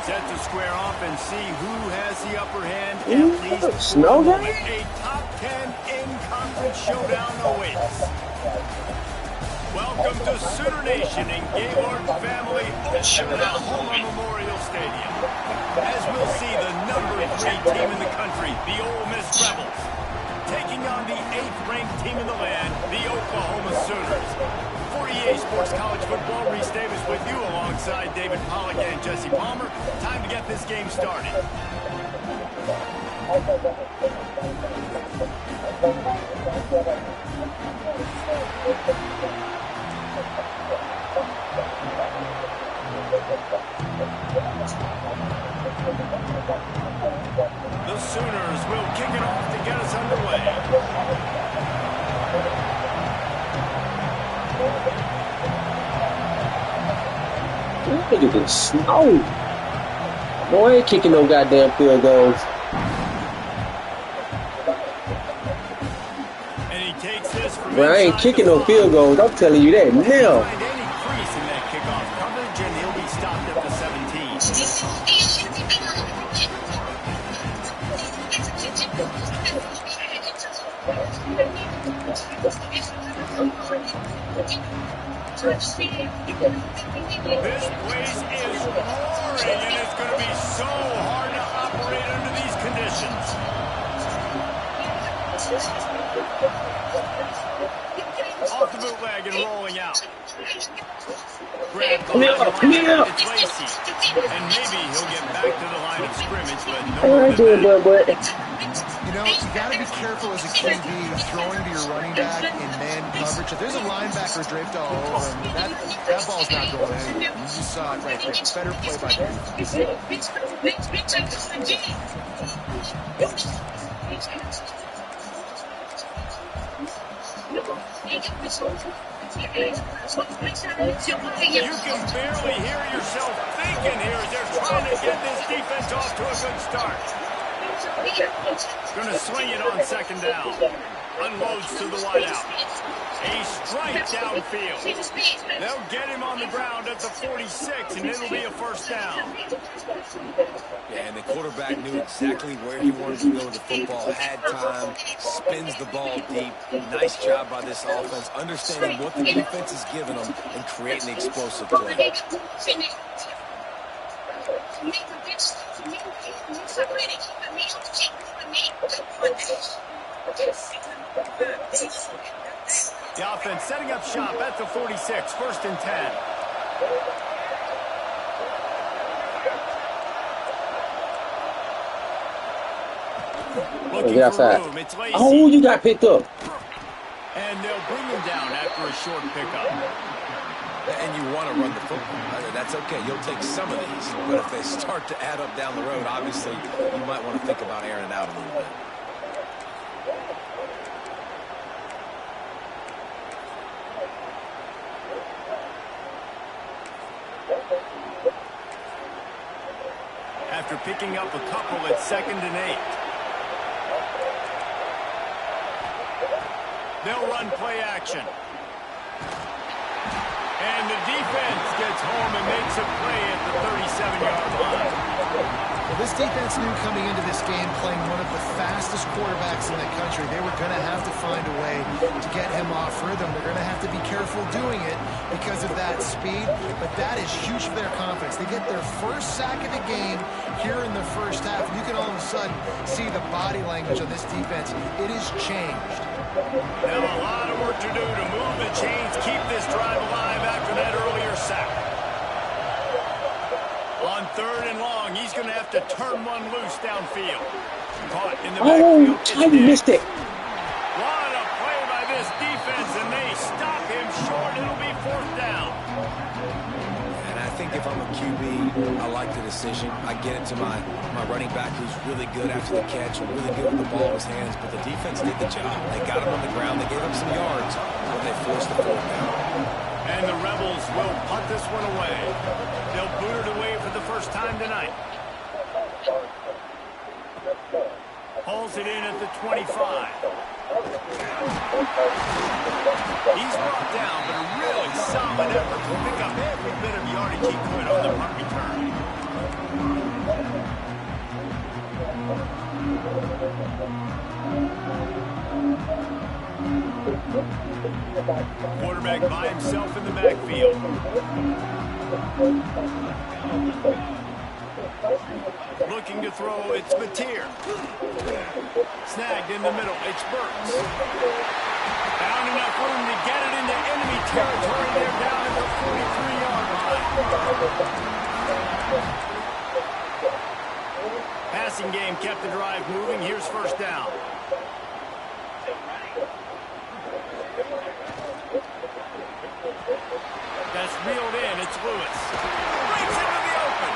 Set to square off and see who has the upper hand. At least snow day? A top 10 in-conference showdown awaits. Welcome to Sooner Nation and Gaylord family opening at home Memorial Stadium. As we'll see the number 3 team in the country, the Ole Miss Rebels, taking on the 8th-ranked team in the land, the Oklahoma Sooners. For EA Sports College Football, Reese Davis with you alongside David Pollack and Jesse Palmer. Time to get this game started. The Sooners will kick it off to get us underway. Look at the snow. Boy, ain't kicking no goddamn field goals. And he takes this from Bro, I ain't kicking no field goals. I'm telling you that now. Find any crease in that kickoff coverage, and he'll be stopped at the 17. This place is roaring, and it's going to be so hard to operate under these conditions. Off the bootleg and rolling out. Grab the line. It's Lacey. And maybe he'll get back to the line of scrimmage, but no more than that. You know, you got to be careful as a QB throwing to your running back in man coverage. If there's a linebacker draped all over him, that ball's not going anywhere. You just saw it right there. Better play by defense. You can barely hear yourself thinking here as they're trying to get this defense off to a good start. Going to swing it on second down. Unloads to the wideout. A strike downfield. They'll get him on the ground at the 46, and it'll be a first down. Yeah, and the quarterback knew exactly where he wanted to go with the football, had time, spins the ball deep. Nice job by this offense, understanding what the defense is giving them and creating the explosive play. The offense setting up shop at the 46, first and 10. Looking outside. for room, it's Lacey. Oh, you got picked up. And they'll bring him down after a short pickup. And you want to run the football. That's okay. You'll take some of these. But if they start to add up down the road, obviously, you might want to think about airing it out a little bit. After picking up a couple, it's second and 8. They'll run play action. And the defense gets home and makes a play at the 37-yard line. Well, this defense knew coming into this game, playing one of the fastest quarterbacks in the country, they were going to have to find a way to get him off rhythm. They're going to have to be careful doing it because of that speed, but that is huge for their confidence. They get their first sack of the game here in the first half. You can all of a sudden see the body language of this defense. It has changed. Now a lot of work to do to move the chains, keep this drive alive after that earlier sack. On third and long, he's going to have to turn one loose downfield. Caught in the backfield. Oh, I missed it. What a play by this defense, and they stop him short. It'll be fourth down. And I think if I'm a QB, I like the decision. I get it to my running back who's really good after the catch, really good with the ball in his hands, but the defense did the job. They got him on the ground. They gave him some yards, but they forced the fourth down. And the Rebels will punt this one away. They'll boot it away for the first time tonight. Hauls it in at the 25. He's brought down, but a really solid effort to pick up every bit of yardage he could on the punt return. Quarterback by himself in the backfield. Looking to throw, it's Mateer. Snagged in the middle, it's Burks. Found enough room to get it into enemy territory. They're down at the 43-yard line. Passing game kept the drive moving. Here's first down. That's reeled in. It's Lewis. Breaks into the open.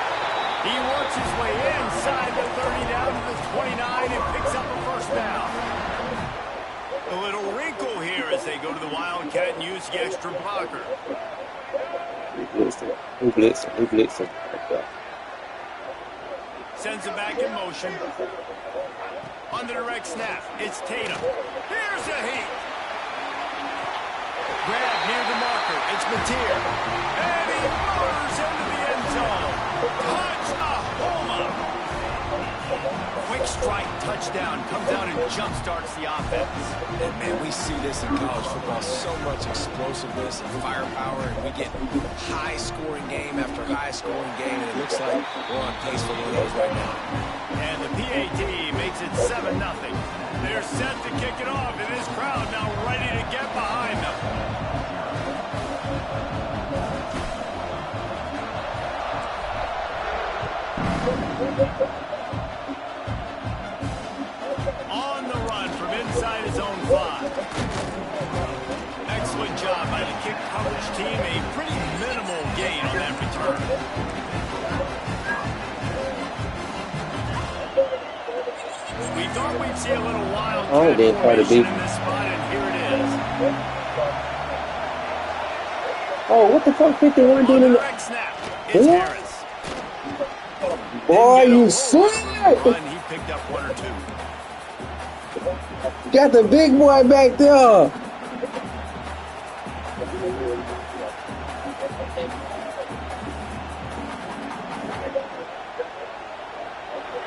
He works his way inside the 30 down to the 29 and picks up a first down. A little wrinkle here as they go to the Wildcat and use the extra blocker. Who blitzing? Sends it back in motion. On the direct snap, it's Tatum. Here's a heat. Grab near the marker. It's Mateer. And he motors into the end zone. Touch-a-homa. Quick strike touchdown. Comes out and jump-starts the offense. And, man, we see this in college football. So much explosiveness and firepower. And we get high-scoring game after high-scoring game. And it looks like we're on pace for one of those right now. And the PAT makes it 7-0. They're set to kick it off. And this crowd now ready to get behind them. On the run from inside his own 5. Excellent job by the kick coverage team. A pretty minimal gain on that return. We thought we'd see a little wild formation in this spot, and here it is. Oh, what the fuck 51 doing in the direct snap? It's Harris. Boy, you sick! He picked up 1 or 2. Got the big boy back there.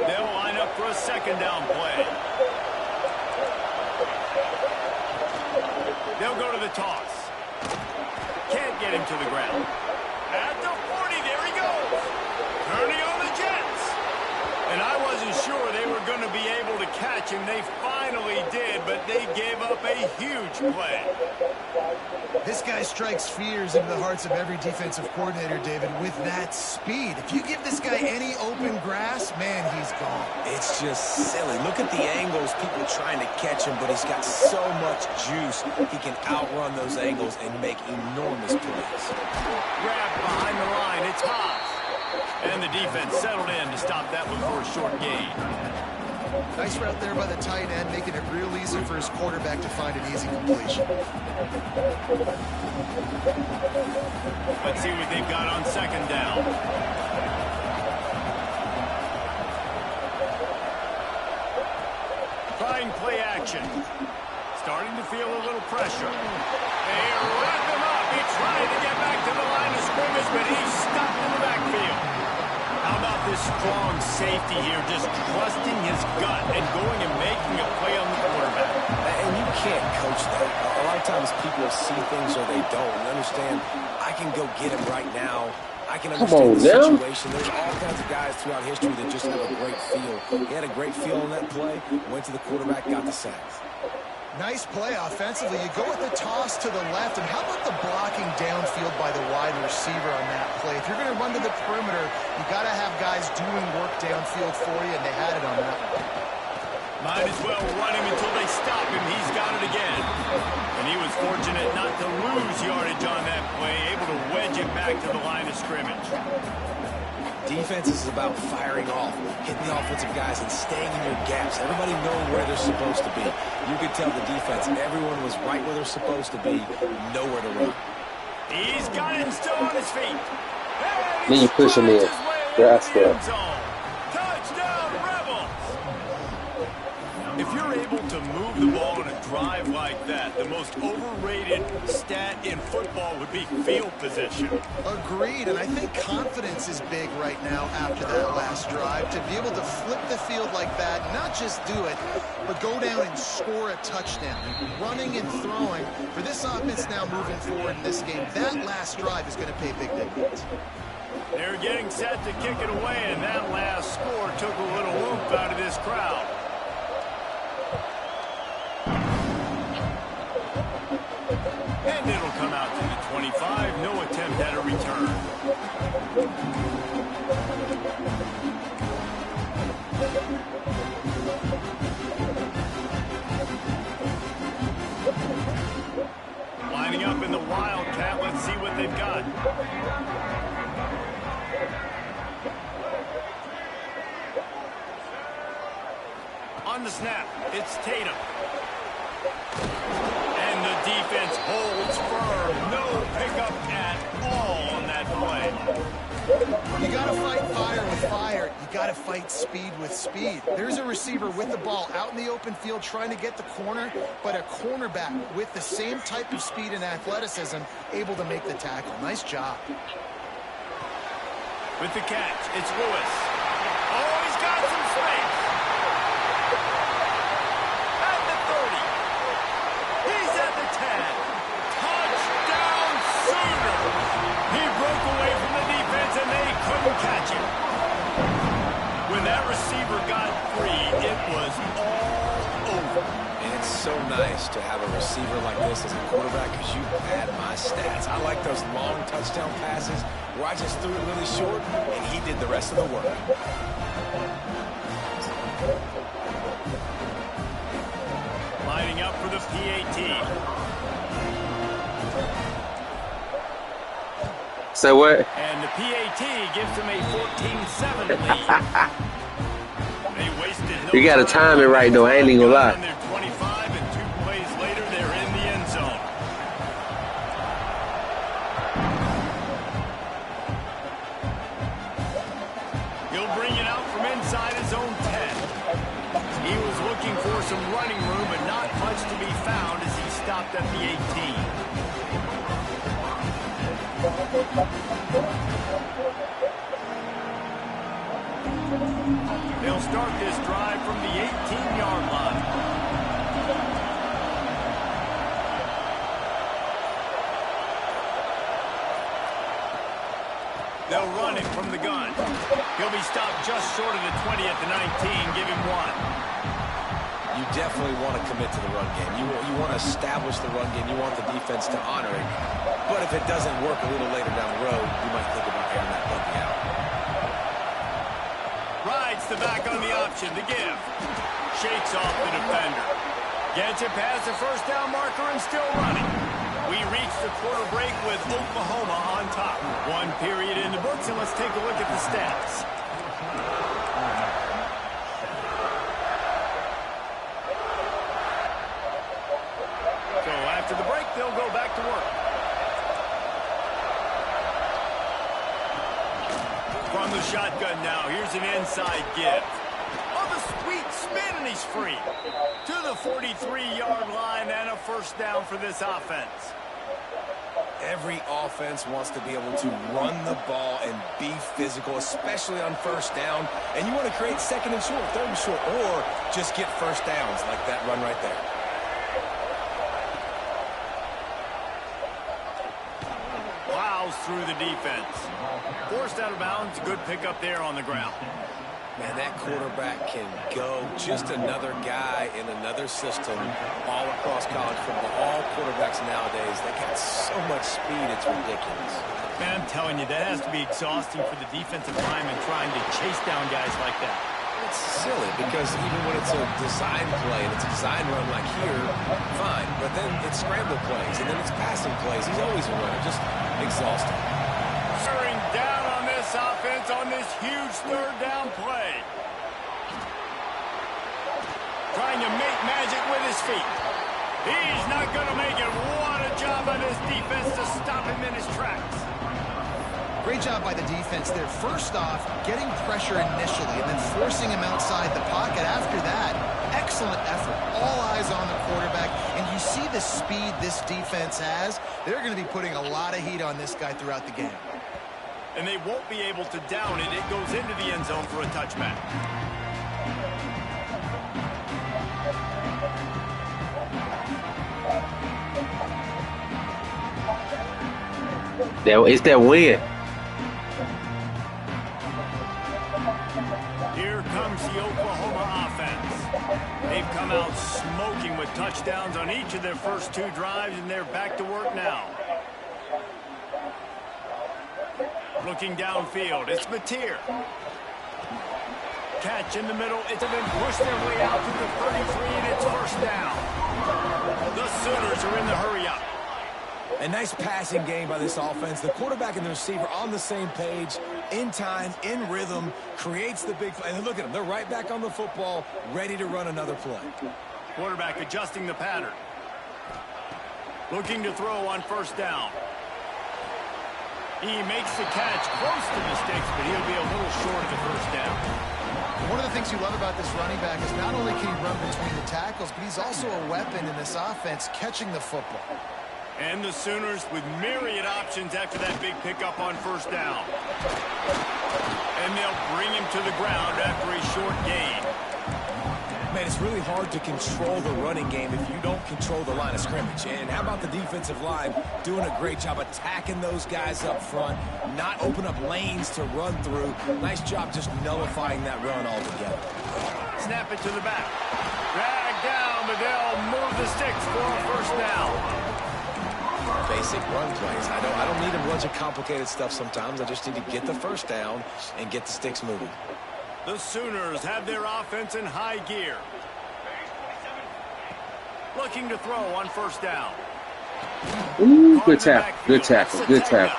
They'll line up for a second down play. They'll go to the toss. Can't get him to the ground. At the 40, there he goes. Turning on the Jets. And I wasn't sure they were going to be able to catch him. They finally did, but they gave up a huge play. This guy strikes fears into the hearts of every defensive coordinator, David, with that speed. If you give this guy any open grass, man, he's gone. It's just silly. Look at the angles, people trying to catch him, but he's got so much juice. He can outrun those angles and make enormous plays. Grab behind the line. It's Haas. And the defense settled in to stop that one for a short gain. Nice route there by the tight end, making it real easy for his quarterback to find an easy completion. Let's see what they've got on second down. Trying play action. Starting to feel a little pressure. They wrap him up. He tried to get back to the line of scrimmage, but he's stopped in the backfield. How about this strong safety here, just trusting his gut and going and making a play on the quarterback? And you can't coach that. A lot of times people see things or they don't. And understand, I can go get him right now. I can understand the situation. There's all kinds of guys throughout history that just have a great feel. He had a great feel on that play, went to the quarterback, got the sacks. Nice play offensively. You go with the toss to the left, and how about the blocking downfield by the wide receiver on that play? If you're going to run to the perimeter, you got to have guys doing work downfield for you, and they had it on that one. Might as well run him until they stop him. He's got it again. And he was fortunate not to lose yardage on that play, able to wedge it back to the line of scrimmage. Defense is about firing off, hitting the offensive guys, and staying in your gaps. Everybody knowing where they're supposed to be. You could tell the defense, everyone was right where they're supposed to be, nowhere to run. He's got him still on his feet. Then you push him in. That's good. Touchdown, Rebels! If you're able to move the ball in a drive like that, the most overrated stat in football would be field position. Agreed, and I think confidence is big right now after that last drive. To be able to flip the field like that, not just do it, but go down and score a touchdown. Running and throwing, for this offense now moving forward in this game, that last drive is going to pay big dividends. They're getting set to kick it away, and that last score took a little oomph out of this crowd. And it'll come out to the 25. No attempt at a return. Lining up in the Wildcat. Let's see what they've got. On the snap, it's Tatum. And the defense holds firm. No pickup at all on that play. You got to fight fire with fire. You got to fight speed with speed. There's a receiver with the ball out in the open field trying to get the corner, but a cornerback with the same type of speed and athleticism able to make the tackle. Nice job. With the catch, it's Lewis. Oh, he's got some space. At the 30. He's at the 10. Touchdown Sooners. He broke away from the defense and they couldn't catch him. When that receiver got free, it was all over. And it's so nice to have a receiver like this as a quarterback because you pad my stats. I like those long touchdown passes where I just threw it really short and he did the rest of the work. Lining up for the PAT. So what? And the PAT gives them a 14-7 lead. They wasted no You gotta time it right though, I ain't even gonna lie. on their 25, and 2 plays later, they're in the end zone. He'll bring it out from inside his own 10. He was looking for some running room, but not much to be found as he stopped at the 18. They'll start this drive from the 18-yard line. They'll run it from the gun. He'll be stopped just short of the 20 at the 19. Give him 1. You definitely want to commit to the run game. You want to establish the run game. You want the defense to honor it. But if it doesn't work a little later down the road, you might think about airing that puppy out. Rides the back on the option. The give. Shakes off the defender. Gets it past the first down marker and still running. We reach the quarter break with Oklahoma on top. 1 period in the books, and let's take a look at the stats. So after the break, they'll go back to work. From the shotgun now, here's an inside give. Oh, the sweet spin, and he's free. To the 43-yard line and a first down for this offense. Every offense wants to be able to run the ball and be physical, especially on first down. And you want to create second and short, third and short, or just get first downs like that run right there. Plows through the defense. Forced out of bounds, good pickup there on the ground. Man, that quarterback can go. Just another guy in another system all across college football. All quarterbacks nowadays, they got so much speed, it's ridiculous. Man, I'm telling you, that has to be exhausting for the defensive lineman trying to chase down guys like that. It's silly because even when it's a design play and it's a design run like here, fine. But then it's scramble plays and then it's passing plays. He's always a runner, just exhausting. Shearing down on this offense on this huge third down play. Trying to make magic with his feet. He's not going to make it. What a job by this defense to stop him in his tracks. Great job by the defense there. First off, getting pressure initially and then forcing him outside the pocket. After that, excellent effort. All eyes on the quarterback, and you see the speed this defense has. They're going to be putting a lot of heat on this guy throughout the game. And they won't be able to down it. It goes into the end zone for a touchback. It's that win. Here comes the Oklahoma offense. They've come out smoking with touchdowns on each of their first 2 drives, and they're back to work now. Looking downfield, it's Mateer. Catch in the middle. It's been pushed their way out to the 33, and it's first down. The Sooners are in the hurry up. A nice passing game by this offense. The quarterback and the receiver on the same page, in time, in rhythm, creates the big play. And look at them. They're right back on the football, ready to run another play. Quarterback adjusting the pattern. Looking to throw on first down. He makes the catch close to the sticks, but he'll be a little short of the first down. One of the things you love about this running back is not only can he run between the tackles, but he's also a weapon in this offense catching the football. And the Sooners with myriad options after that big pickup on first down. And they'll bring him to the ground after a short gain. Man, it's really hard to control the running game if you don't control the line of scrimmage. And how about the defensive line doing a great job attacking those guys up front, not open up lanes to run through. Nice job just nullifying that run altogether. Snap it to the back. Drag down, but they'll move the sticks for a first down. Basic run plays. I don't need a bunch of complicated stuff sometimes. I just need to get the first down and get the sticks moving. The Sooners have their offense in high gear. Looking to throw on first down. Ooh, good tackle, good tackle, good tackle.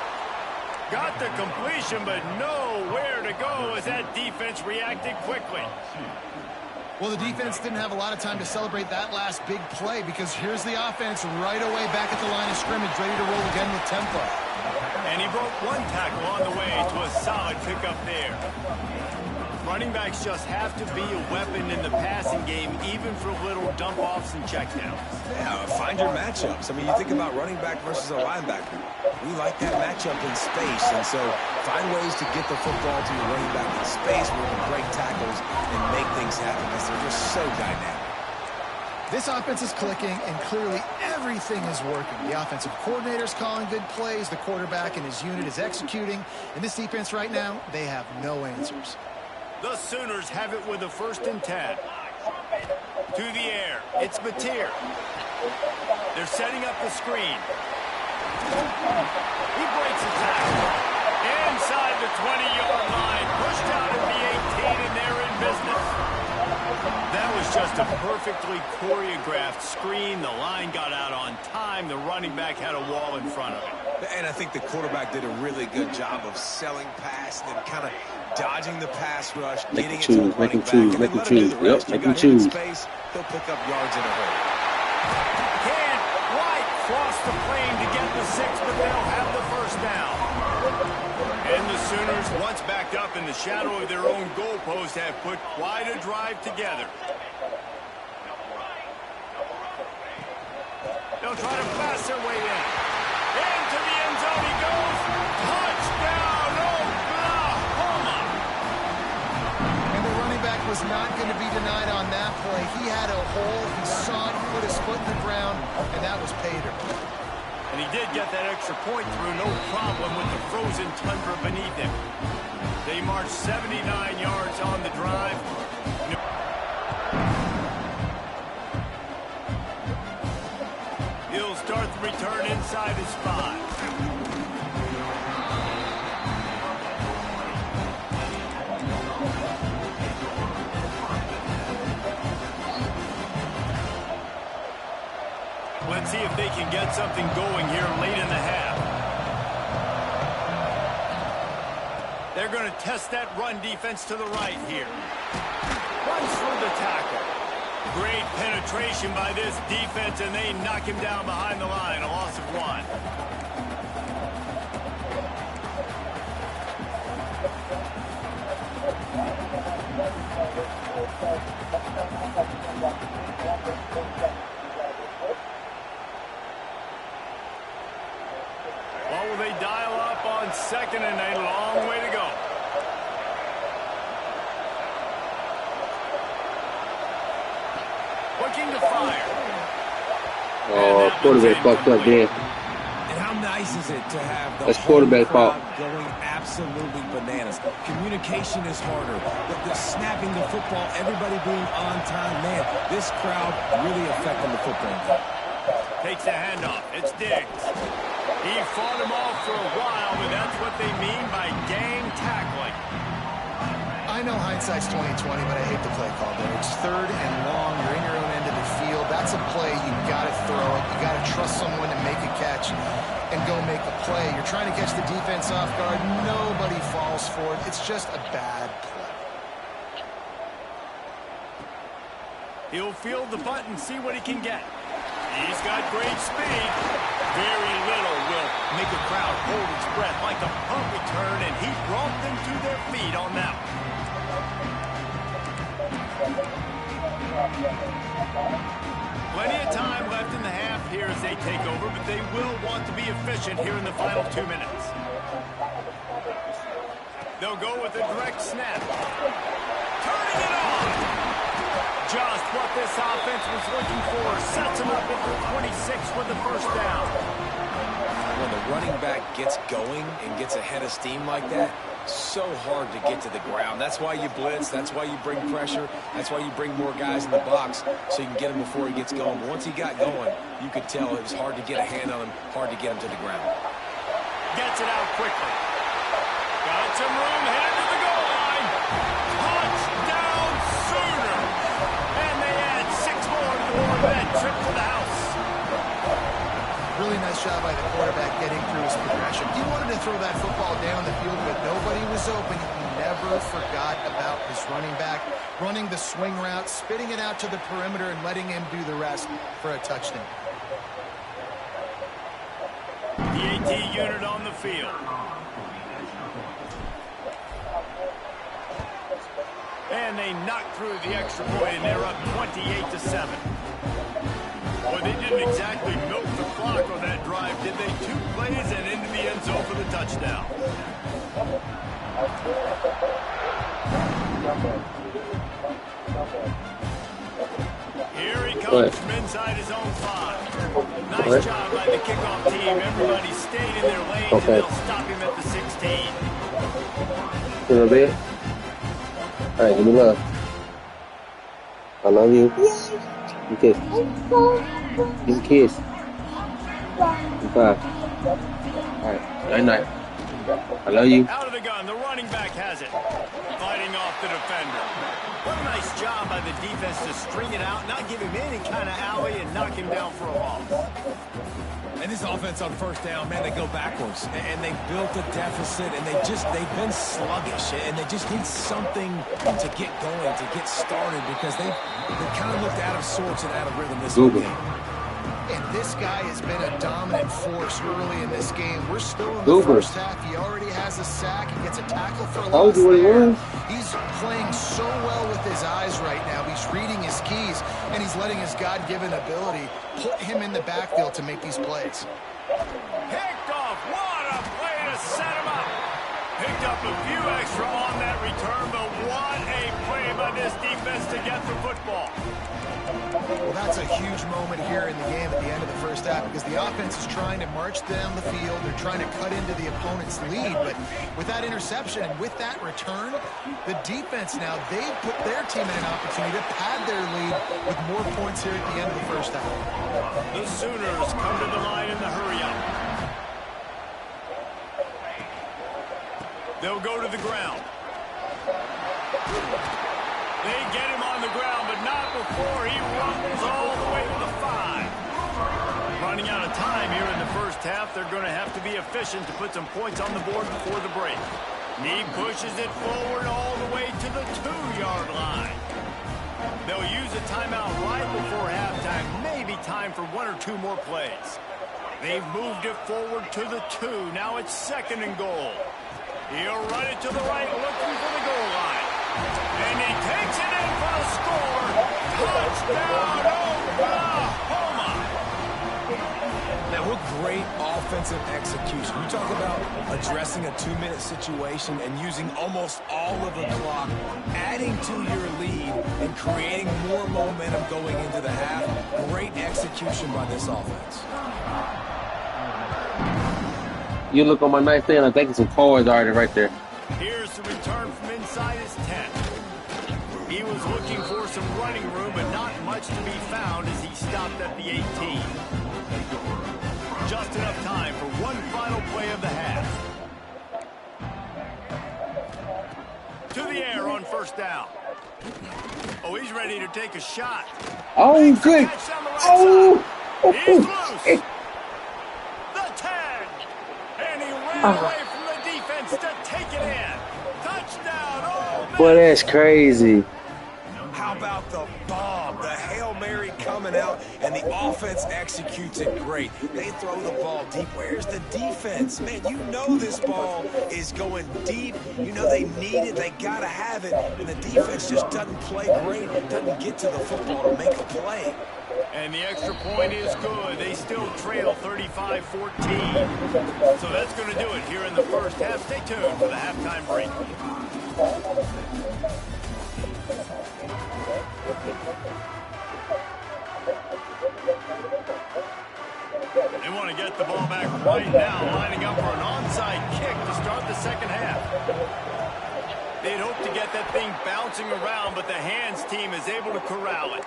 Got the completion, but nowhere to go as that defense reacted quickly. Well, the defense didn't have a lot of time to celebrate that last big play because here's the offense right away back at the line of scrimmage, ready to roll again with tempo. And he broke 1 tackle on the way to a solid pickup there. Running backs just have to be a weapon in the passing game, even for little dump-offs and checkdowns. Yeah, find your matchups. I mean, you think about running back versus a linebacker. We like that matchup in space, and so find ways to get the football to your running back in space where you can break tackles and make things happen because they're just so dynamic. This offense is clicking, and clearly everything is working. The offensive coordinator's calling good plays, the quarterback and his unit is executing, and this defense right now, they have no answers. The Sooners have it with a 1st and 10. To the air, it's Mateer. They're setting up the screen. He breaks a tackle. Inside the 20-yard line, pushed out at the 18, and they're in business. That was just a perfectly choreographed screen. The line got out on time. The running back had a wall in front of him. And I think the quarterback did a really good job of selling past and kind of dodging the pass rush, getting it to the running back. Make him choose. Yep, make him choose. He'll pick up yards in a hurry. Can't quite cross the plane to get the 6, but they'll have the first down. And the Sooners, once backed up in the shadow of their own goalpost, have put quite a drive together. They'll try to pass their way in. Into the end zone he goes. Touchdown, Oklahoma! And the running back was not going to be denied on that play. He had a hole. He saw it. He put his foot in the ground, and that was pay dirt. And he did get that extra point through, no problem with the frozen tundra beneath him. They marched 79 yards on the drive. He'll start the return inside his 5. Let's see if they can get something going here late in the half. They're going to test that run defense to the right here. Runs through the tackle. Great penetration by this defense, and they knock him down behind the line. A loss of 1. looking to fire. Oh, quarterback fucked up there. And how nice is it to have the That's whole quarterback crowd fault. going absolutely bananas. Communication is harder. The snapping the football, everybody being on time. Man, this crowd really affecting the football game. Takes the handoff. It's Diggs. He fought him off for a while, but that's what they mean by gang tackling. I know hindsight's 20/20, but I hate the play call there. It's 3rd and long. You're in your own end of the field. That's a play. You got to throw it. You got to trust someone to make a catch and go make a play. You're trying to catch the defense off guard. Nobody falls for it. It's just a bad play. He'll field the punt and see what he can get. He's got great speed. Very little will make a crowd hold its breath like a punt return, and he brought them to their feet on that one. Plenty of time left in the half here as they take over, but they will want to be efficient here in the final 2 minutes. They'll go with a direct snap. Turning it on! Just what this offense was looking for. Sets him up at the 26 with the first down. When the running back gets going and gets ahead of steam like that, so hard to get to the ground. That's why you blitz. That's why you bring pressure. That's why you bring more guys in the box so you can get him before he gets going. But once he got going, you could tell it was hard to get a hand on him, hard to get him to the ground. Gets it out quickly. Got some room, headed to the goal line. Touchdown Sooner. And they add 6 more to the board with that trip to the house. Really nice job by the quarterback getting through his progression. He wanted to throw that football down the field, but nobody was open. He never forgot about his running back, running the swing route, spitting it out to the perimeter, and letting him do the rest for a touchdown. The AT unit on the field. And they knocked through the extra point, and they're up 28-7. Boy, they didn't exactly milk the clock on that drive, did they? 2 plays and into the end zone for the touchdown. Here he comes from inside his own 5. Nice job by the kickoff team. Everybody stayed in their lanes, and they'll stop him at the 16. A little bit. All right, give me love. I love you. You kiss. Give a kiss. Goodbye. All right, night night. I love you. Out of the gun, the running back has it. Fighting off the defender. What a nice job by the defense to string it out, not give him any kind of alley, and knock him down for a loss. And this offense on first down, man, they go backwards. And they built a deficit, and they've been sluggish. And they just need something to get going, to get started, because they kind of looked out of sorts and out of rhythm this game. And this guy has been a dominant force early in this game. We're still in the first half. He already has a sack. He gets a tackle for a loss there. He's playing so well with his eyes right now. He's reading his keys, and he's letting his God-given ability put him in the backfield to make these plays. Picked off. What a play to set him up. Picked up a few extra on that return, but what a play by this defense to get the football. Well, that's a huge moment here in the game at the end of the first half, because the offense is trying to march down the field. They're trying to cut into the opponent's lead, but with that interception and with that return, the defense now, they've put their team in an opportunity to pad their lead with more points here at the end of the first half. The Sooners come to the line in the hurry-up. They'll go to the ground. They get him on the ground, but not before he rumbles all the way to the 5. Running out of time here in the first half, they're going to have to be efficient to put some points on the board before the break. He pushes it forward all the way to the 2-yard line. They'll use a timeout right before halftime, maybe time for 1 or 2 more plays. They've moved it forward to the 2. Now it's 2nd and goal. He'll run it to the right, looking for the goal line. And he takes it in for the score. Touchdown, Oklahoma. Now, what great offensive execution. You talk about addressing a 2-minute situation and using almost all of the clock, adding to your lead and creating more momentum going into the half. Great execution by this offense. You look on my nightstand, I think it's some cards already right there. Here's the return from inside his 10. He was looking for some running room, but not much to be found as he stopped at the 18. Just enough time for one final play of the half. To the air on first down. Oh, he's ready to take a shot. Oh, good. Oh, He's loose. The 10. And he ran away from the defense to take it in. Touchdown. Oh, boy, that's crazy. How about the bomb? The Hail Mary coming out, and the offense executes it great. They throw the ball deep. Where's the defense? Man, you know this ball is going deep. You know they need it. They got to have it. And the defense just doesn't play great. Doesn't get to the football to make a play. And the extra point is good. They still trail 35-14. So that's going to do it here in the first half. Stay tuned for the halftime break. They want to get the ball back right now, lining up for an onside kick to start the second half. They'd hope to get that thing bouncing around, but the hands team is able to corral it.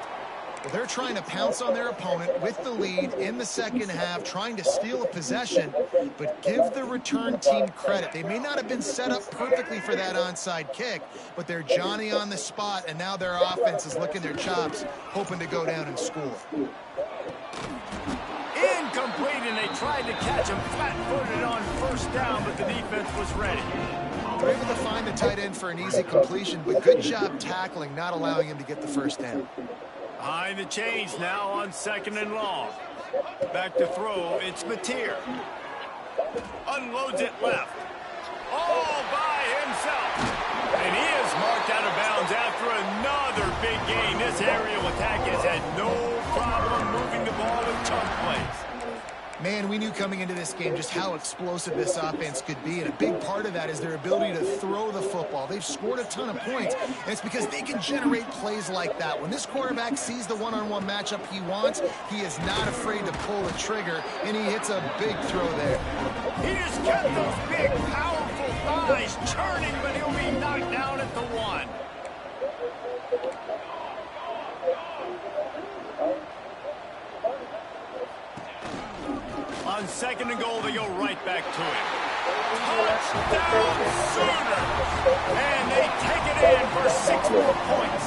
Well, they're trying to pounce on their opponent with the lead in the second half, trying to steal a possession, but give the return team credit. They may not have been set up perfectly for that onside kick, but they're Johnny on the spot, and now their offense is licking their chops, hoping to go down and score. Incomplete, and they tried to catch him flat-footed on first down, but the defense was ready. They're able to find the tight end for an easy completion, but good job tackling, not allowing him to get the first down. Behind the chains now on second and long. Back to throw, it's Mateer. Unloads it left. All by himself. And he is marked out of bounds after another big gain. This aerial attack has had no problem moving the ball in chunk plays. Man, we knew coming into this game just how explosive this offense could be, and a big part of that is their ability to throw the football. They've scored a ton of points, and it's because they can generate plays like that. When this quarterback sees the one-on-one matchup he wants, he is not afraid to pull the trigger, and he hits a big throw there. He just kept those big, powerful thighs churning, but he'll be knocked down at the 1. On second and goal, they go right back to it. Touchdown Sooners! And they take it in for 6 more points.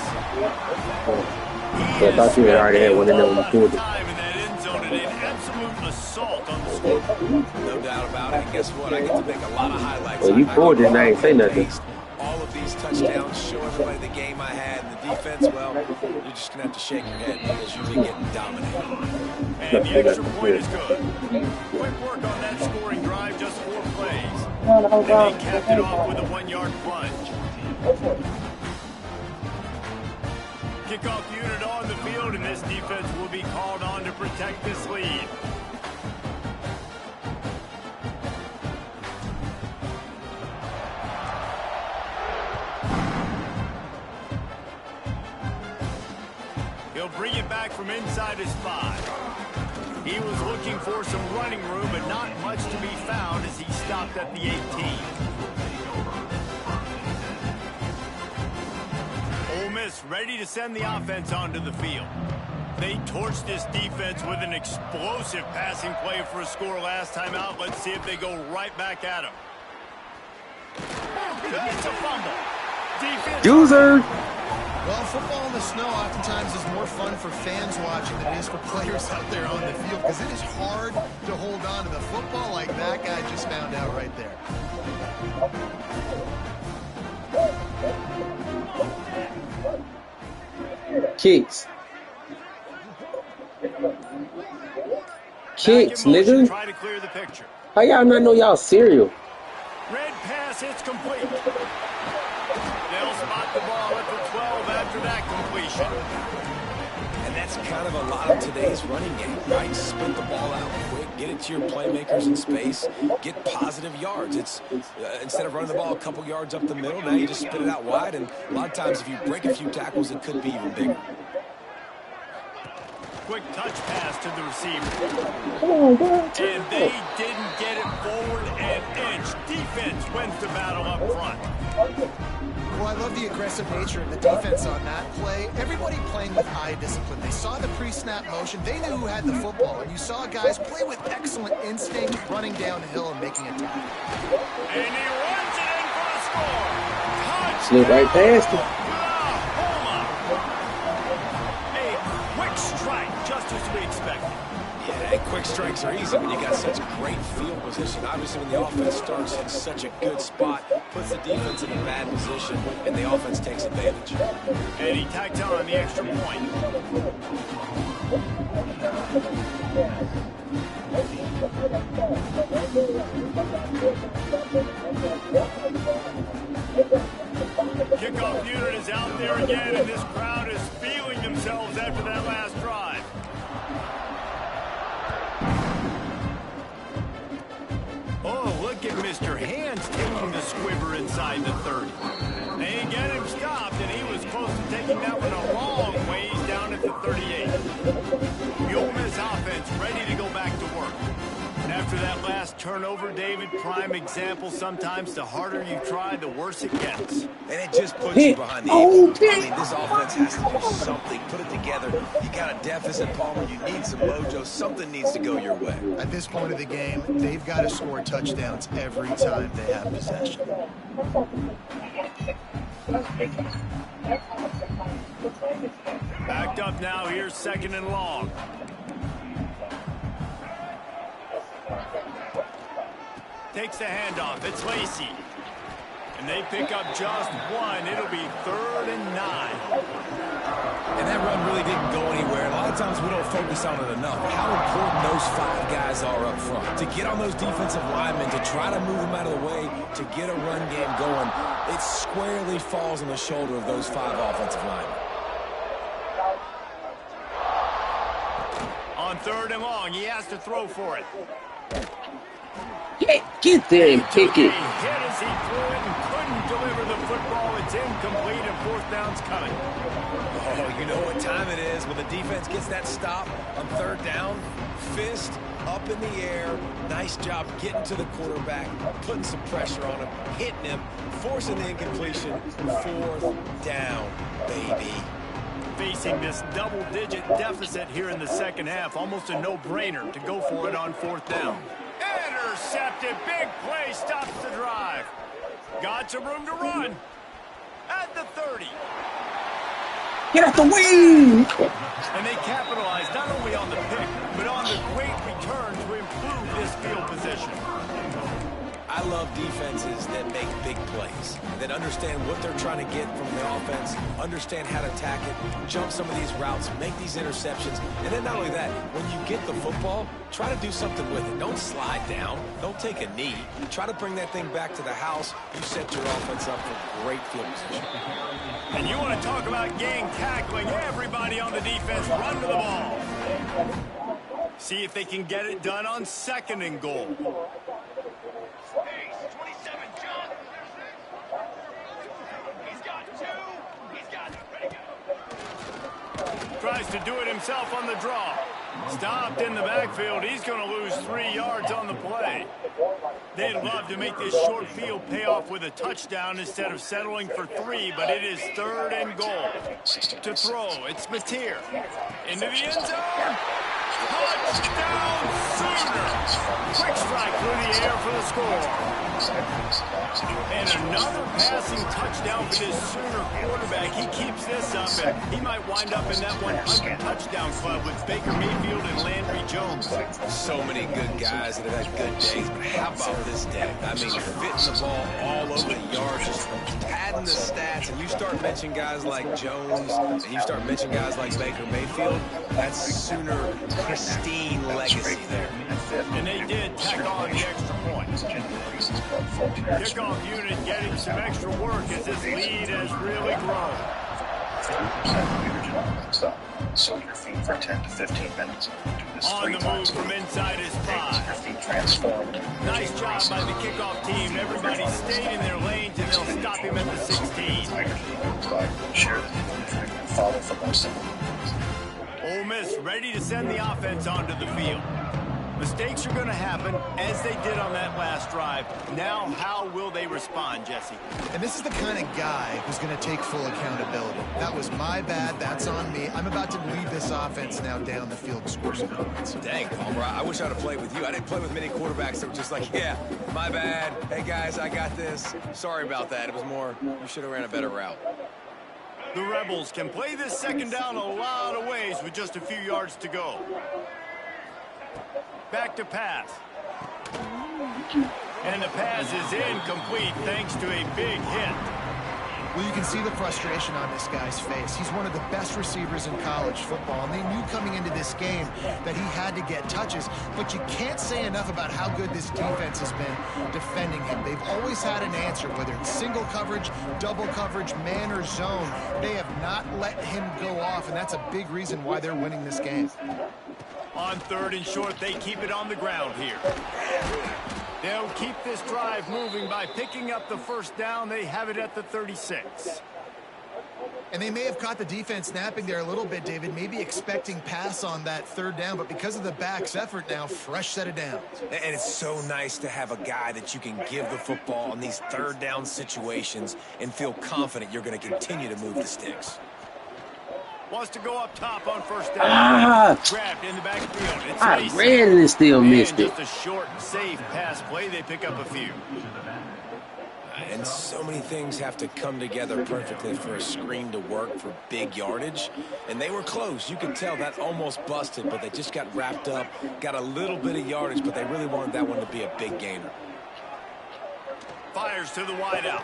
I thought you had already had one in there when you pulled it. Time in that end zone and an absolute assault on the scoreboard. No doubt about it. And guess what? I get to make a lot of highlights. Well, you pulled it and I ain't say nothing. All of these touchdowns show everybody the game I had, and the defense, well, you're just going to have to shake your head because you've been getting dominated. And the extra point is good. Quick work on that scoring drive, just 4 plays. And they capped it off with a 1-yard plunge. Kickoff unit on the field, and this defense will be called on to protect this lead. He'll bring it back from inside his 5. He was looking for some running room, but not much to be found as he stopped at the 18. Ole Miss ready to send the offense onto the field. They torched this defense with an explosive passing play for a score last time out. Let's see if they go right back at him. That's a fumble. Defense. User. Well, football in the snow oftentimes is more fun for fans watching than it is for players out there on the field because it is hard to hold on to the football like that guy just found out right there. Kicks. Kicks, nigga. Try to clear the picture. How y'all not know y'all cereal? Red pass, it's complete. They'll spot the ball at the 12 after that completion. And that's kind of a lot of today's running game, right? Spit the ball out quick, get it to your playmakers in space, get positive yards. It's instead of running the ball a couple yards up the middle, now you just spit it out wide, and a lot of times if you break a few tackles, it could be even bigger. Quick touch pass to the receiver. And they didn't get it forward an inch. Defense wins the battle up front. Well, I love the aggressive nature of the defense on that play. Everybody playing with eye discipline. They saw the pre-snap motion. They knew who had the football. And you saw guys play with excellent instinct, running down the hill and making a tackle. And he runs it in for the score. Touchdown. Slid right past him. Quick strike, just as we expected. Yeah, quick strikes are easy when you got such great field position. Obviously, when the offense starts in such a good spot, puts the defense in a bad position, and the offense takes advantage. And he tacked on the extra point. Kickoff unit is out there again, and this crowd is feeling themselves after that last drive. Oh, look at Mr. Hands taking the squibber inside the 30. They get him stopped, and he was close to taking that one a long ways down at the 38. The Ole Miss offense ready to go back to work. And after that last turnover, David, prime example, sometimes the harder you try, the worse it gets. And it just puts you behind the eight ball. I mean, this offense has to do something. Put it together. You got a deficit, Palmer. You need some mojo. Something needs to go your way. At this point of the game, they've got to score touchdowns every time they have possession. Backed up now. Here's 2nd and long. Takes the handoff. It's Lacey. And they pick up just one. It'll be 3rd and 9. And that run really didn't go anywhere. A lot of times we don't focus on it enough. How important those 5 guys are up front. To get on those defensive linemen, to try to move them out of the way, to get a run game going, it squarely falls on the shoulder of those 5 offensive linemen. On 3rd and long, he has to throw for it. Get there and pick it. He hit as he threw it and couldn't deliver the football. It's incomplete and 4th down's coming. Oh, you know what time it is when the defense gets that stop on 3rd down. Fist up in the air. Nice job getting to the quarterback, putting some pressure on him, hitting him, forcing the incompletion. 4th down, baby. Facing this double-digit deficit here in the 2nd half, almost a no-brainer to go for it on 4th down. Intercepted. Big play stops the drive. Got some room to run. At the 30. Get off the wing! And they capitalized not only on the pick, but on the great return to improve this field position. I love defenses that make big plays, that understand what they're trying to get from the offense, understand how to attack it, jump some of these routes, make these interceptions, and then not only that, when you get the football, try to do something with it. Don't slide down. Don't take a knee. Try to bring that thing back to the house. You set your offense up for great field position. And you want to talk about gang tackling, everybody on the defense run to the ball. See if they can get it done on 2nd and goal. Tries to do it himself on the draw. Stopped in the backfield. He's going to lose 3 yards on the play. They'd love to make this short field pay off with a touchdown instead of settling for 3, but it is 3rd and goal. To throw, it's Mateer. Into the end zone. Touchdown, Sooners! Quick strike through the air for the score. And another passing touchdown for this Sooner quarterback. He keeps this up, and he might wind up in that 100 touchdown club with Baker Mayfield and Landry Jones. So many good guys that have had good days, but how about this day? I mean, fitting the ball all over the yard, just padding the stats, and you start mentioning guys like Jones, and you start mentioning guys like Baker Mayfield, that's Sooner pristine legacy there. And they did tack on the extra point. Kickoff unit getting some extra work as this lead has really grown. Stop. Soak your feet for 10 to 15 minutes. Do this On 3 the times. move from inside his Get your 5. feet transformed. Nice job by the kickoff team. Everybody stayed in their lanes, and they'll stop him at the 16. Share the video and follow for more simple. Ole Miss ready to send the offense onto the field. Mistakes are going to happen, as they did on that last drive. Now, how will they respond, Jesse? And this is the kind of guy who's going to take full accountability. That was my bad. That's on me. I'm about to lead this offense now down the field to score some points. Dang, Palmer, I wish I'd have played with you. I didn't play with many quarterbacks that were just like, yeah, my bad. Hey, guys, I got this. Sorry about that. It was more, you should have ran a better route. The Rebels can play this second down a lot of ways with just a few yards to go. Back to pass. And the pass is incomplete thanks to a big hit. Well, you can see the frustration on this guy's face. He's one of the best receivers in college football, and they knew coming into this game that he had to get touches, but you can't say enough about how good this defense has been defending him. They've always had an answer, whether it's single coverage, double coverage, man or zone. They have not let him go off, and that's a big reason why they're winning this game. On 3rd and short, they keep it on the ground here. They'll keep this drive moving by picking up the first down. They have it at the 36. And they may have caught the defense napping there a little bit, David, maybe expecting pass on that 3rd down, but because of the back's effort now, fresh set of downs. And it's so nice to have a guy that you can give the football in these 3rd down situations and feel confident you're going to continue to move the sticks. Wants to go up top on 1st down. Grabbed in the backfield. It's I ran and still missed it. Just a short, safe pass play. They pick up a few. And so many things have to come together perfectly for a screen to work for big yardage. And they were close. You could tell that almost busted, but they just got wrapped up, got a little bit of yardage, but they really wanted that one to be a big gainer. Fires to the wideout.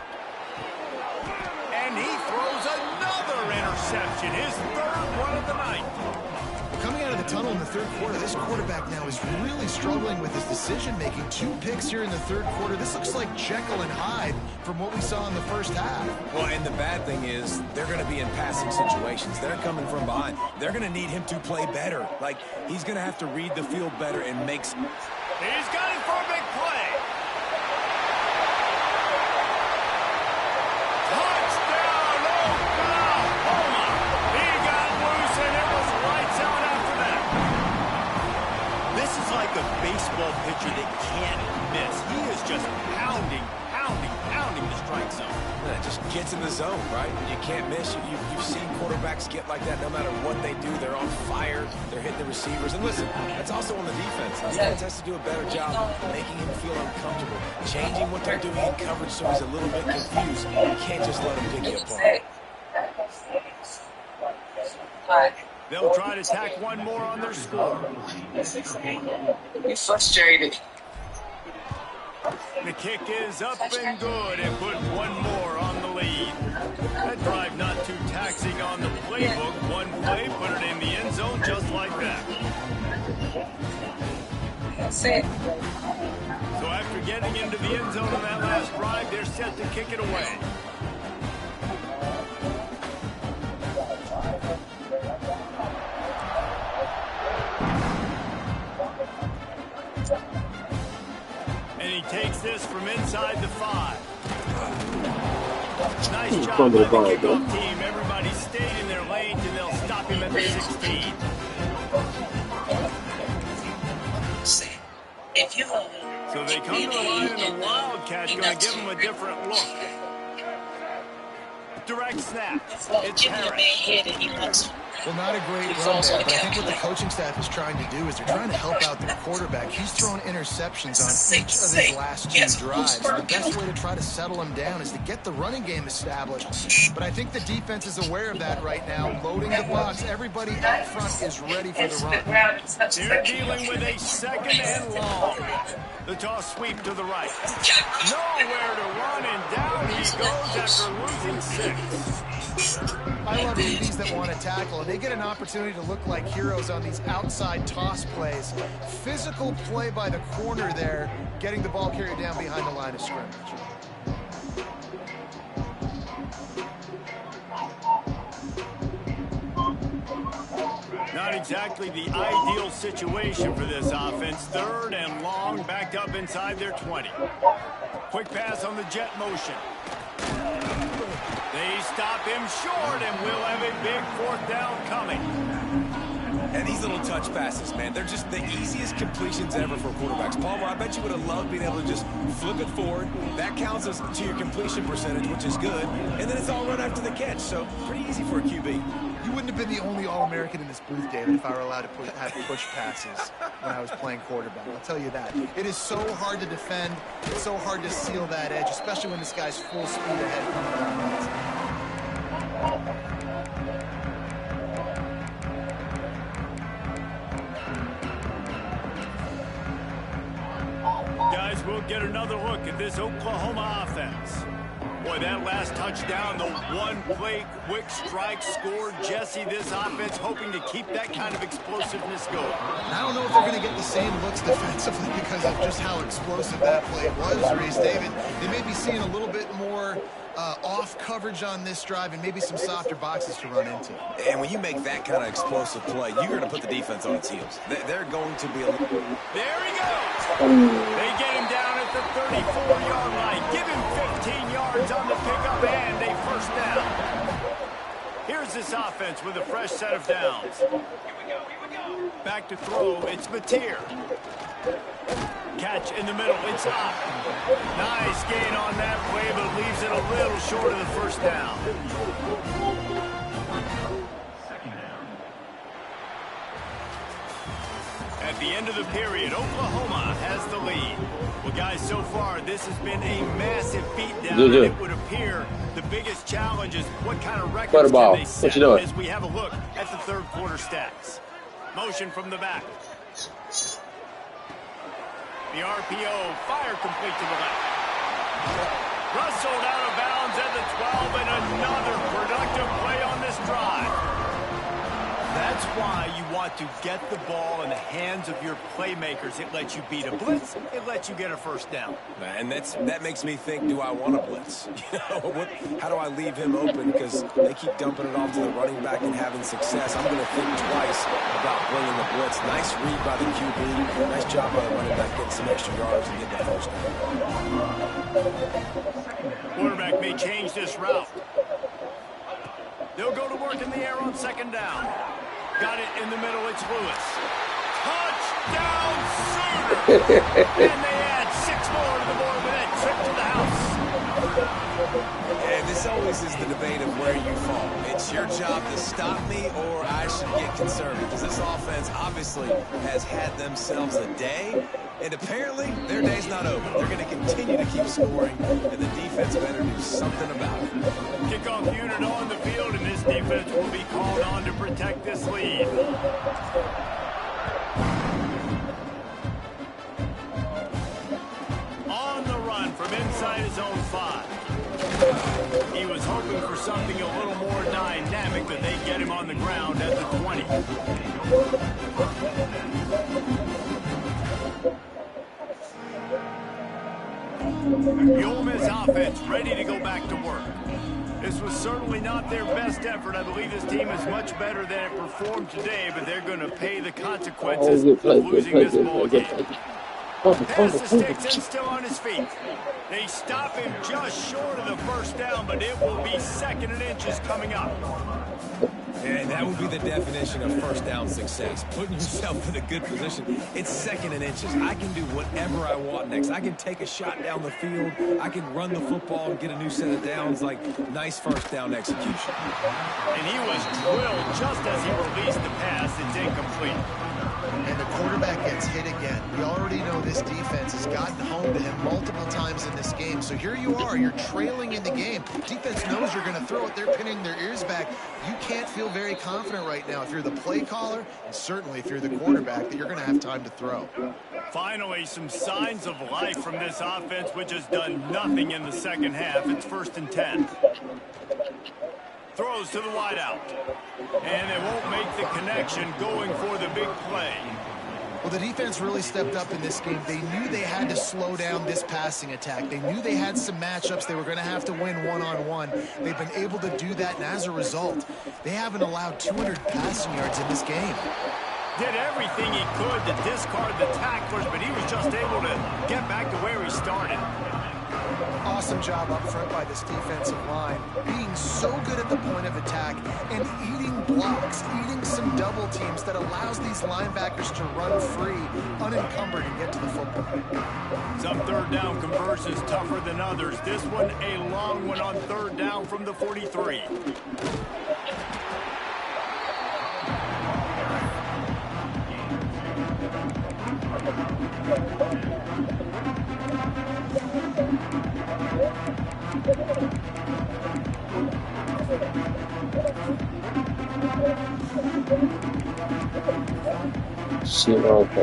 And he throws another interception, his 3rd one of the night. Coming out of the tunnel in the 3rd quarter, this quarterback now is really struggling with his decision-making. 2 picks here in the 3rd quarter. This looks like Jekyll and Hyde from what we saw in the 1st half. Well, and the bad thing is they're going to be in passing situations. They're coming from behind. They're going to need him to play better. Like, he's going to have to read the field better and make some... He's got it for a big play. Baseball pitcher they can't miss. He is just pounding the strike zone. Yeah, just gets in the zone, right? You can't miss. You've seen quarterbacks get like that no matter what they do. They're on fire. They're hitting the receivers. And listen, that's also on the defense. The defense has to do a better job making him feel uncomfortable, changing what they're doing in coverage so he's a little bit confused. You can't just let him pick you apart. They'll try to tack one more on their score. You're frustrated. The kick is up and good and put one more on the lead. That drive not too taxing on the playbook. One play, put it in the end zone just like that. That's it. So after getting into the end zone on that last drive, they're set to kick it away. And he takes this from inside the 5. Nice job by the kickoff team. Everybody stayed in their lanes, and they'll stop him at the 16. So they come to the line, and the Wildcats going to give him a different look. Direct snap. It's Harris. Well, not a great run there, but I think what the coaching staff is trying to do is they're trying to help out their quarterback. He's thrown interceptions on each of his last 2 drives. And the best way to try to settle him down is to get the running game established. But I think the defense is aware of that right now, loading the box. Everybody out front is ready for the run. They're dealing with a 2nd and long. The toss sweep to the right. Nowhere to run, and down he goes after losing 6. I love DBs that want to tackle, and they get an opportunity to look like heroes on these outside toss plays. Physical play by the corner there, getting the ball carried down behind the line of scrimmage. exactly the ideal situation for this offense. 3rd and long, backed up inside their 20. Quick pass on the jet motion. They stop him short, and we'll have a big 4th down coming. And these little touch passes, man, they're just the easiest completions ever for quarterbacks. Palmer, I bet you would have loved being able to just flip it forward. That counts as to your completion percentage, which is good. And then it's all run after the catch, so pretty easy for a QB. You wouldn't have been the only All-American in this booth, David, if I were allowed to have push passes when I was playing quarterback. I'll tell you that. It is so hard to defend. It's so hard to seal that edge, especially when this guy's full speed ahead coming around. Guys, we'll get another look at this Oklahoma offense. Boy, that last touchdown, the one-play quick strike scored. Jesse, this offense hoping to keep that kind of explosiveness going. I don't know if they're going to get the same looks defensively because of just how explosive that play was, Reese. David, they may be seeing a little bit more off coverage on this drive and maybe some softer boxes to run into. And when you make that kind of explosive play, you're going to put the defense on its heels. They're going to be a little... There he goes. They get him down at the 34-yard line. Give him 15 yards on the pickup and a 1st down. Here's this offense with a fresh set of downs. Back to throw. It's Mateer. Catch in the middle. It's up. Nice gain on that play, but leaves it a little short of the 1st down. At the end of the period, Oklahoma has the lead. Well, guys, so far, this has been a massive beatdown, and it would appear the biggest challenge is what kind of records can they set as we have a look at the 3rd quarter stats. Motion from the back. The RPO, fire complete to the left. Rustled out of bounds at the 12, and another productive play on this drive. That's why you want to get the ball in the hands of your playmakers. It lets you beat a blitz. It lets you get a 1st down. And that makes me think, do I want a blitz? How do I leave him open? Because they keep dumping it off to the running back and having success. I'm going to think twice about bringing the blitz. Nice read by the QB. Nice job by the running back getting some extra yards and getting the 1st down. Quarterback may change this route. They'll go to work in the air on 2nd down. Got it in the middle. It's Lewis. Touchdown Sooner! And they add 6 more to the board with that trip to the house. And this always is the debate of where you fall. It's your job to stop me or I should get conservative. Because this offense obviously has had themselves a day. And apparently, their day's not over. They're going to continue to keep scoring, and the defense better do something about it. Kickoff unit on the field, and this defense will be called on to protect this lead. On the run from inside his own 5. He was hoping for something a little more dynamic, but they get him on the ground at the 20. The Ole Miss offense ready to go back to work. This was certainly not their best effort. I believe this team is much better than it performed today, but they're going to pay the consequences of losing this ball game. Pass to Sticks and still on his feet. They stop him just short of the 1st down, but it will be 2nd and inches coming up. And that would be the definition of 1st down success. Putting yourself in a good position. It's 2nd and inches. I can do whatever I want next. I can take a shot down the field. I can run the football and get a new set of downs. Like, nice 1st down execution. And he was drilled just as he released the pass. It's incomplete. And the quarterback gets hit again. We already know this defense has gotten home to him multiple times in this game. So here you are. You're trailing in the game. Defense knows you're going to throw it. They're pinning their ears back. You can't feel very confident right now if you're the play caller, and certainly if you're the quarterback, that you're going to have time to throw. Finally, some signs of life from this offense, which has done nothing in the 2nd half. It's 1st and 10. Throws to the wideout. And they won't make the connection going for the big play. Well, the defense really stepped up in this game. They knew they had to slow down this passing attack. They knew they had some matchups they were going to have to win one-on-one. They've been able to do that, and as a result, they haven't allowed 200 passing yards in this game. Did everything he could to discard the tacklers, but he was just able to get back to where he started. Awesome job up front by this defensive line, being so good at the point of attack and eating blocks, eating some double teams that allows these linebackers to run free, unencumbered, and get to the football. Some third down conversions tougher than others. This one a long one on third down from the 43.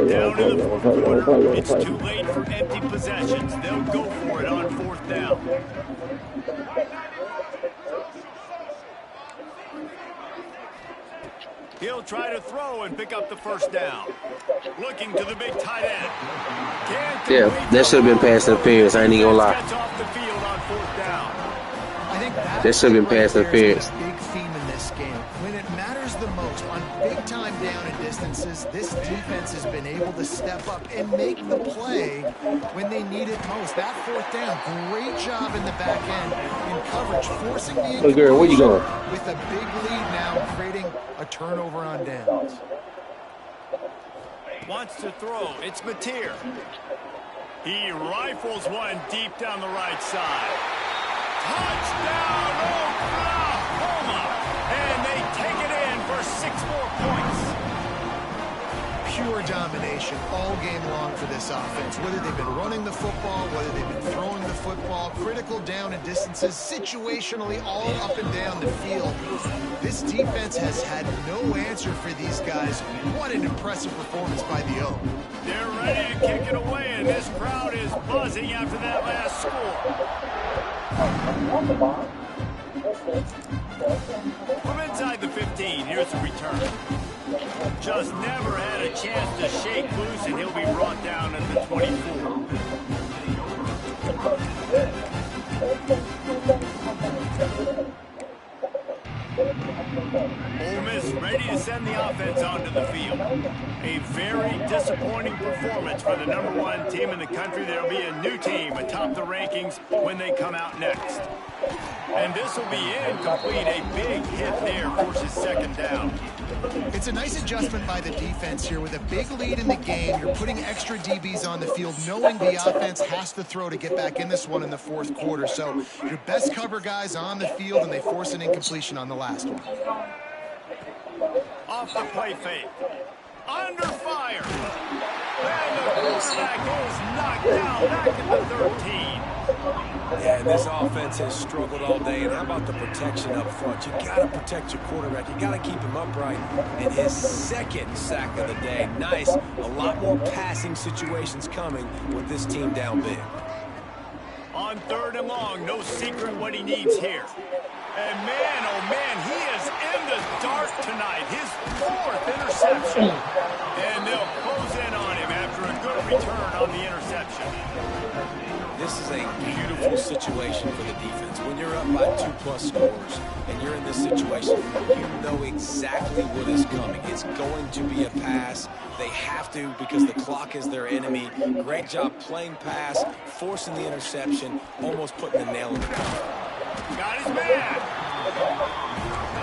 Down in the fourth quarter, it's too late for empty possessions. They'll go for it on fourth down. He'll try to throw and pick up the first down. Looking to the big tight end. Yeah, that should have been pass interference. I ain't even gonna lie. Gets off the field on fourth down. I think that should have been pass interference. A big theme in this game. When it matters the most, on big time down and distances, this defense has been able to step up and make the play when they need it most. That fourth down, great job in the back end in coverage, forcing the Hey girl, where you going? with a big lead now, creating a turnover on downs. Wants to throw. It's Mateer. He rifles one deep down the right side. Touchdown, Oklahoma! And they take it in for 6 more points. Pure domination all game long for this offense. Whether they've been running the football, whether they've been throwing the football, critical down and distances, situationally all up and down the field. This defense has had no answer for these guys. What an impressive performance by the O. They're ready to kick it away, and this crowd is buzzing after that last score. From inside the 15, here's the return. Just never had a chance to shake loose, and he'll be brought down at the 24. Ole Miss ready to send the offense onto the field. A very disappointing performance for the #1 team in the country. There'll be a new team atop the rankings when they come out next. And this will be incomplete. A big hit there forces second down. It's a nice adjustment by the defense here. With a big lead in the game, you're putting extra DBs on the field, knowing the offense has to throw to get back in this one in the fourth quarter. So your best cover guys on the field, and they force an incompletion on the last one. Off the play fake. Under fire. And the quarterback is knocked down back at the 13. Yeah, and this offense has struggled all day. And how about the protection up front? You got to protect your quarterback. You got to keep him upright. And his second sack of the day. Nice. A lot more passing situations coming with this team down big. On third and long, no secret what he needs here. And man, oh man, he is in the dark tonight. His 4th interception. And they'll close in on him after a good return on the interception. This is a beautiful situation for the defense. When you're up by 2+ scores and you're in this situation, you know exactly what is coming. It's going to be a pass. They have to because the clock is their enemy. Great job playing pass, forcing the interception, almost putting the nail in the coffin. Got his man.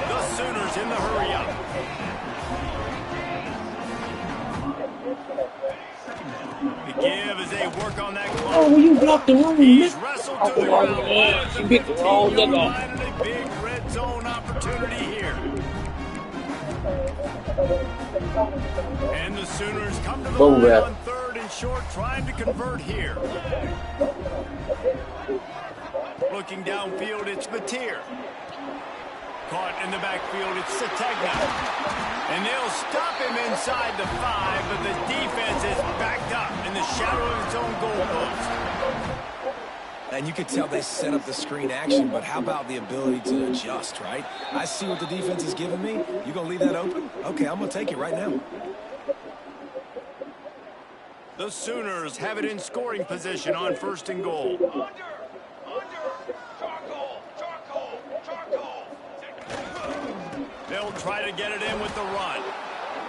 The Sooners in the hurry up. The give as they work on that clock. Oh, you blocked the wrong. He's wrestled to the ground. You picked the wrong nigga. And a big red zone opportunity here. And the Sooners come to the line on third and short, trying to convert here. Looking downfield, it's Mateer. Caught in the backfield, it's Sategna. And they'll stop him inside the 5, but the defense is backed up in the shadow of its own goalpost. And you could tell they set up the screen action, but how about the ability to adjust, right? I see what the defense is giving me. You gonna leave that open? Okay, I'm gonna take it right now. The Sooners have it in scoring position on 1st and goal. They'll try to get it in with the run.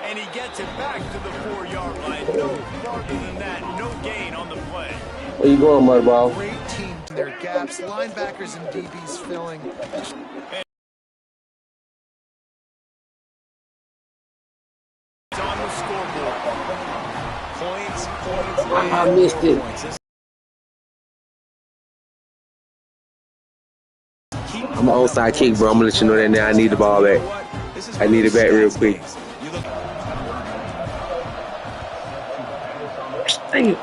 And he gets it back to the 4-yard line. No farther than that. No gain on the play. Where you going, Mudball? Great team. Their gaps, linebackers and DBs filling. It's on the scoreboard. Points. I missed it. I'm an onside kick, bro. I'm gonna let you know that now. I need the ball back. I need it back real quick. Dang it.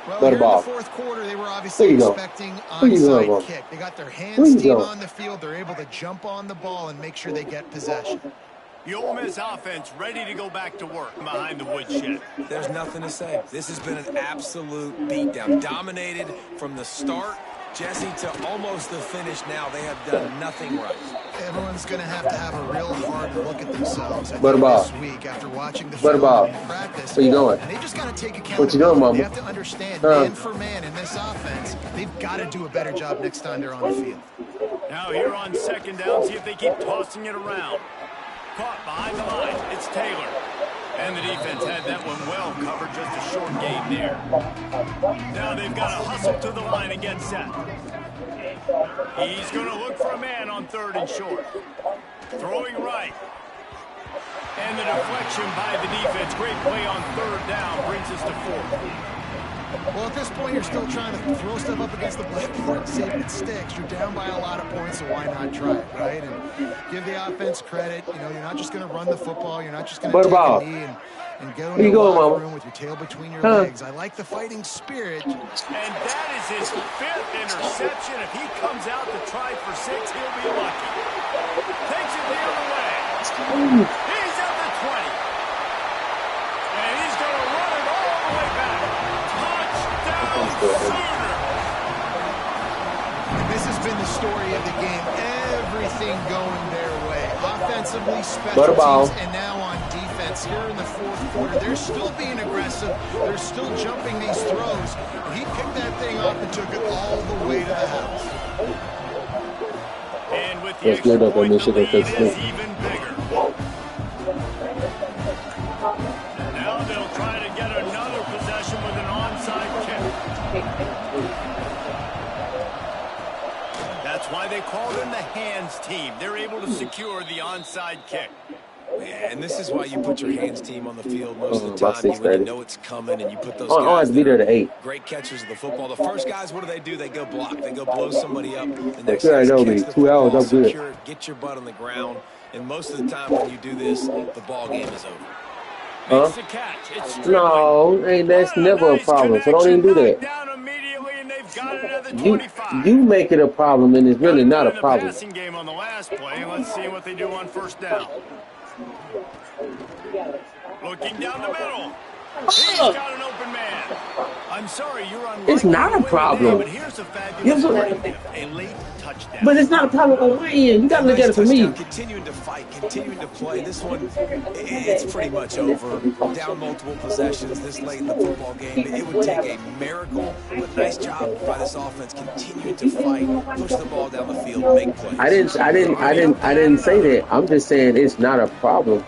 Well, here in ball. the fourth quarter, they were obviously expecting Where you going, onside bro? kick. They got their Where hands you team going? on the field. They're able to jump on the ball and make sure they get possession. The Ole Miss offense ready to go back to work behind the woodshed. There's nothing to say. This has been an absolute beatdown. Dominated from the start, Jesse, to almost the finish now. They have done nothing right. Everyone's going to have a real hard look at themselves this week after watching the film and practice. Where you going? And they just got to take accountability. What you doing, Mama? They have to understand, man for man in this offense, they've got to do a better job next time they're on the field. Now here on 2nd down, see if they keep tossing it around. Caught behind the line. It's Taylor. And the defense had that one well covered. Just a short gain there. Now they've got to hustle to the line and get set. He's going to look for a man on 3rd and short. Throwing right. And the deflection by the defense. Great play on 3rd down. Brings us to 4th. Well, at this point, you're still trying to throw stuff up against the blackboard and see if it sticks. You're down by a lot of points, so why not try it, right? And give the offense credit. You know, you're not just going to run the football. You're not just going to take a knee and go into the locker room with your tail between your legs. I like the fighting spirit. And that is his 5th interception. If he comes out to try for 6, he'll be lucky. Takes it the other way. He's at the 20. And he's going to run it all the way back. Touchdown, Sooner. And this has been the story of the game. Everything going their way. Offensively, special teams, and now on defense. Here in the fourth quarter, they're still being aggressive. They're still jumping these throws. He picked that thing up and took it all the way to the house. And with the extra point, the lead is even bigger. Now they'll try to get another possession with an onside kick. That's why they call them the hands team. They're able to secure the onside kick. And this is why you put your hands team on the field most of the time. When you know it's coming and you put those guys be there to 8. Great catchers of the football. The first guys, what do? They go block. They go blow somebody up. The next Yeah, guys I know catch me. the 2 hours, football, I'm good. secure it, get your butt on the ground. And most of the time when you do this, the ball game is over. Makes the catch. It's No, hey, that's never a problem. So don't even do that. Down immediately, and they've got it at the 25. You make it a problem, and it's really not a problem. Passing game on the last play. Let's see what they do on 1st down. Looking down the middle. He's got an open man. I'm sorry, you're on. It's not a problem. But here's a fabulous a late touchdown. But it's not a problem on my end. You gotta look at it for me. Continuing to fight, continuing to play. This one, it's pretty much over. Down multiple possessions this late in the football game. It would take a miracle. But nice job by this offense continuing to fight, push the ball down the field, make plays. I didn't say that. I'm just saying it's not a problem.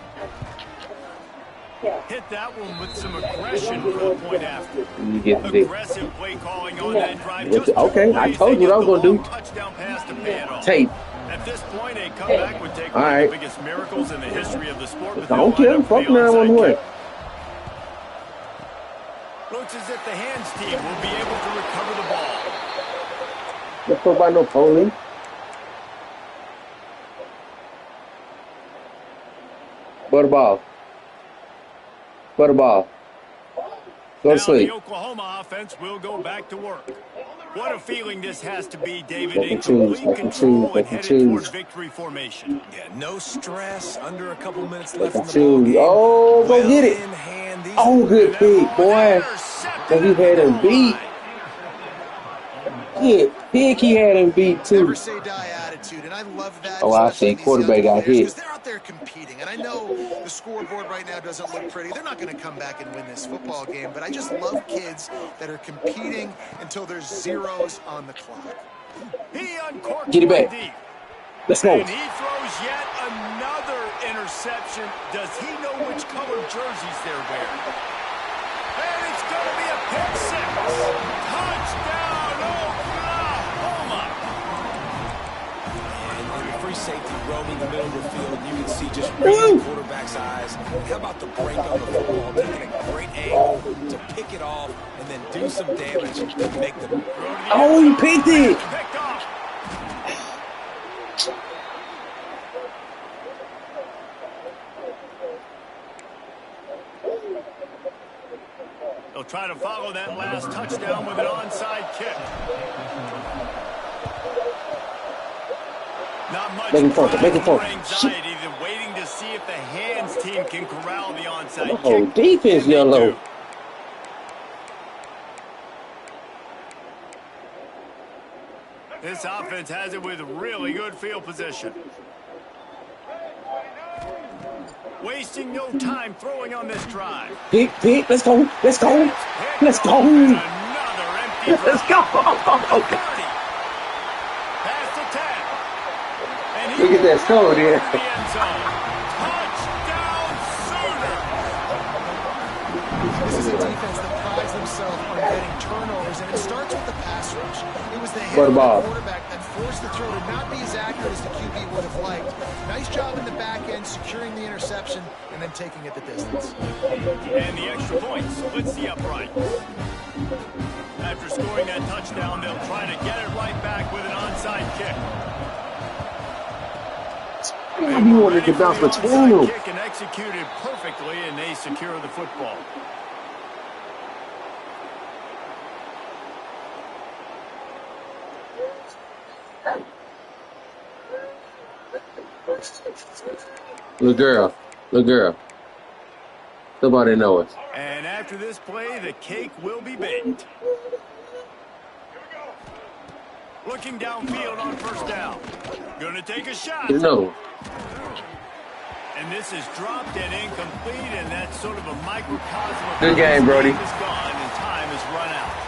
Hit that one with some aggression for the point after. You get the aggressive play calling on that drive. Okay, I told you what I was going to do. Touchdown pass to pay it off. Tape. At this point, a comeback would take one of the biggest miracles in the history of the sport. I don't care. Fuck 911. Looks as if the hands team will be able to recover the ball. Let's talk about no polling. Butterball. Butterball. Go to sleep. The Oklahoma offense will go back to work. What a feeling this has to be, David. In complete control and headed toward victory formation. Yeah, no stress. Under a couple minutes left in the ball game. Oh, go get it. Oh, good pick, boy. So he had him beat. Get Pick he had him beat Never too. say die attitude, and I love that. Oh, I Especially say in these young quarterback got players, hit. because they're out there competing. And I know the scoreboard right now doesn't look pretty. They're not going to come back and win this football game, but I just love kids that are competing until there's zeros on the clock. He uncorks Get it one back. deep. Let's go. And he throws yet another interception. Does he know which color jerseys they're wearing? And it's going to be a pick six. Touchdown, Oklahoma. And the free safety roaming the middle of the field, you can see just reading the quarterback's eyes. How about the break on the football, taking a great angle to pick it off and then do some damage and make the... Oh, he picked it. Picked off. They'll try to follow that last touchdown with an onside kick. Not much anxiety than waiting to see if the hands team can corral the onside kick. Oh, defense yellow. This offense has it with really good field position. Wasting no time throwing on this drive. Pick. Let's go. Let's go. Let's go. Another empty Let's go. Past the 10. And Look at that score there. Touchdown, Sooners. This is a defense that prides themselves on getting turnovers, and it starts with the pass rush. It was the hit of the quarterback that forced the throw to not be as accurate as the QB would have liked. Nice job in the back end, securing the interception, and then taking it the distance. And the extra point splits the upright. After scoring that touchdown, they'll try to get it right back with an onside kick. He wanted to bounce between them. Kick and executed perfectly, and they secure the football. Little girl. Somebody know it. And after this play, the cake will be baked. Looking downfield on first down. Gonna take a shot. No. And this is dropped and incomplete, and that's sort of a microcosm of Good game, Brody. Time is gone and time has run out.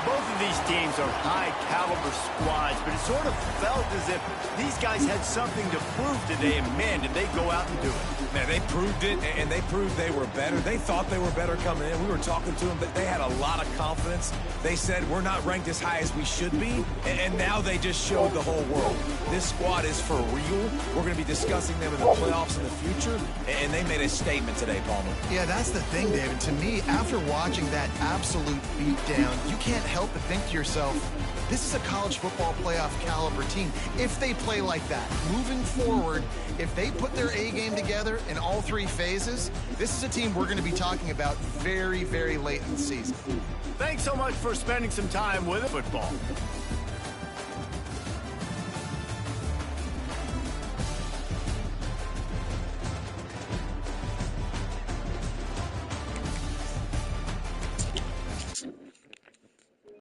Both of these teams are high-caliber squads, but it sort of felt as if these guys had something to prove today, and man, did they go out and do it. Man, they proved it, and they proved they were better. They thought they were better coming in. We were talking to them, but they had a lot of confidence. They said, we're not ranked as high as we should be, and now they just showed the whole world. This squad is for real. We're going to be discussing them in the playoffs in the future, and they made a statement today, Palmer. Yeah, that's the thing, David. To me, after watching that absolute beatdown, you can't help but think to yourself, this is a college football playoff caliber team. If they play like that, moving forward, if they put their A game together in all three phases, this is a team we're going to be talking about very, very late in the season. Thanks so much for spending some time with football.